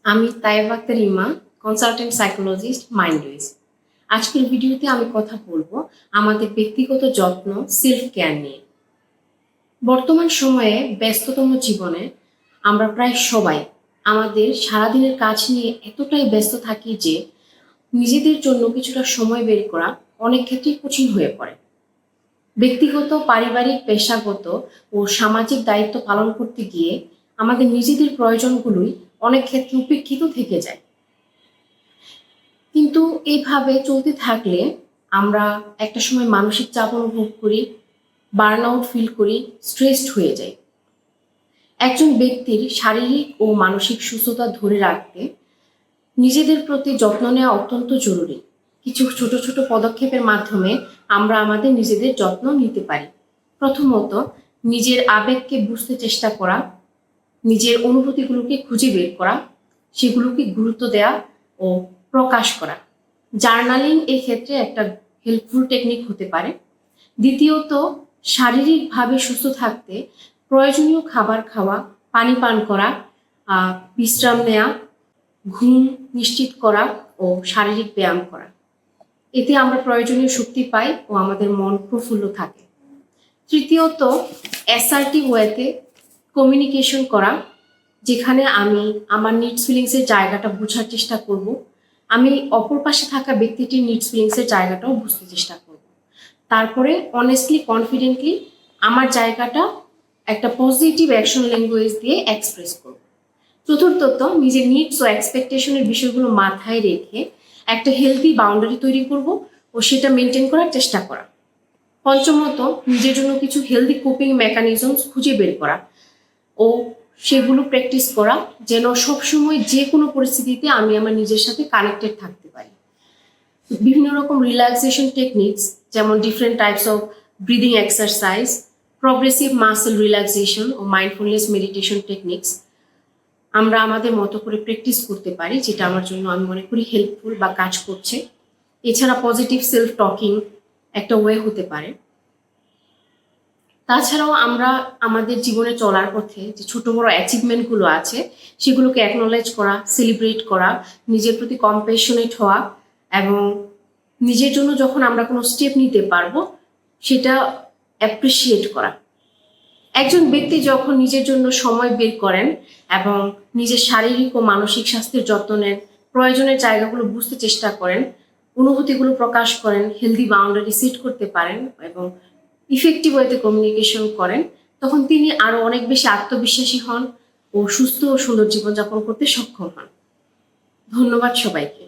আমি তাইবা আক্তার ইমা, consultant psychologist, মাইন্ডওয়েজ। আজকের ভিডিওতে আমি কথা বলবো আমাদের ব্যক্তিগত যত্ন, সেলফ কেয়ার নিয়ে। বর্তমান সময়ে ব্যস্ততম জীবনে আমরা প্রায় সবাই আমাদের সারাদিনের কাজ নিয়ে এতটাই ব্যস্ত থাকি যে নিজেদের জন্য কিছুটা সময় বের করা অনেক ক্ষেত্রেই কঠিন হয়ে পড়ে। ব্যক্তিগত, পারিবারিক, পেশাগত ও সামাজিক দায়িত্ব পালন করতে গিয়ে আমাদের নিজেদের প্রয়োজনগুলোই অনেক ক্ষেত্রে উপেক্ষিত থেকে যায়। কিন্তু এইভাবে চলতে থাকলে আমরা একটা সময় মানসিক চাপ অনুভব করি, বার্ন আউট ফিল করি, স্ট্রেসড হয়ে যাই। একজন ব্যক্তির শারীরিক ও মানসিক সুস্থতা ধরে রাখতে নিজেদের প্রতি যত্ন নেওয়া অত্যন্ত জরুরি। কিছু ছোট ছোট পদক্ষেপের মাধ্যমে আমরা আমাদের নিজেদের যত্ন নিতে পারি। প্রথমত, নিজের আবেগকে বুঝতে চেষ্টা করা, নিজের অনুভূতিগুলোকে খুঁজে বের করা, সেগুলোকে গুরুত্ব দেওয়া ও প্রকাশ করা। জার্নালিং এই ক্ষেত্রে একটা হেল্পফুল টেকনিক হতে পারে। দ্বিতীয়ত, শারীরিকভাবে সুস্থ থাকতে প্রয়োজনীয় খাবার খাওয়া, পানি পান করা, বিশ্রাম নেওয়া, ঘুম নিশ্চিত করা ও শারীরিক ব্যায়াম করা। এতে আমরা প্রয়োজনীয় শক্তি পাই ও আমাদের মন প্রফুল্ল থাকে। তৃতীয়ত, অ্যাসার্টিভ ওয়েতে কমিউনিকেশন করা, যেখানে আমি আমার নিডস ফিলিংসের জায়গাটা বোঝার চেষ্টা করব। আমি অপর পাশে থাকা ব্যক্তিটির নিডস ফিলিংসের জায়গাটাও বুঝতে চেষ্টা করব। তারপরে অনেস্টলি, কনফিডেন্টলি আমার জায়গাটা একটা পজিটিভ অ্যাকশন ল্যাঙ্গুয়েজ দিয়ে এক্সপ্রেস করব। চতুর্থত, নিজের নিডস ও এক্সপেকটেশনের বিষয়গুলো মাথায় রেখে একটা হেলদি বাউন্ডারি তৈরি করব ও সেটা মেনটেন করার চেষ্টা করা। পঞ্চমত, নিজের জন্য কিছু হেলদি কোপিং মেকানিজমস খুঁজে বের করা ও সেগুলো প্র্যাকটিস করা, যেন সবসময় যে কোনো পরিস্থিতিতে আমি আমার নিজের সাথে কানেক্টেড থাকতে পারি। বিভিন্ন রকম রিল্যাক্সেশন টেকনিক্স, যেমন different types of breathing exercise, progressive muscle relaxation ও মাইন্ডফুলনেস মেডিটেশন টেকনিক্স আমরা আমাদের মতো করে প্র্যাকটিস করতে পারি, যেটা আমার জন্য আমি মনে করি হেল্পফুল বা কাজ করছে। এছাড়া পজিটিভ সেলফ টকিং একটা ওয়ে হতে পারে। তাছাড়াও আমরা আমাদের জীবনে চলার পথে যে ছোট বড় অ্যাচিভমেন্টগুলো আছে সেগুলোকে অ্যাকনোলেজ করা, সেলিব্রেট করা, নিজের প্রতি কম্প্যাশনেট হওয়া এবং নিজের জন্য যখন আমরা কোনো স্টেপ নিতে পারবো সেটা অ্যাপ্রিসিয়েট করা। একজন ব্যক্তি যখন নিজের জন্য সময় বের করেন এবং নিজের শারীরিক ও মানসিক স্বাস্থ্যের যত্ন নেন, প্রয়োজনের জায়গাগুলো বুঝতে চেষ্টা করেন, অনুভূতিগুলো প্রকাশ করেন, হেলদি বাউন্ডারি সেট করতে পারেন এবং ইফেক্টিভ ওয়েতে কমিউনিকেশন করেন, তখন তিনি আরো অনেক বেশি আত্মবিশ্বাসী হন ও সুস্থ ও সুন্দর জীবনযাপন করতে সক্ষম হন। ধন্যবাদ সবাইকে।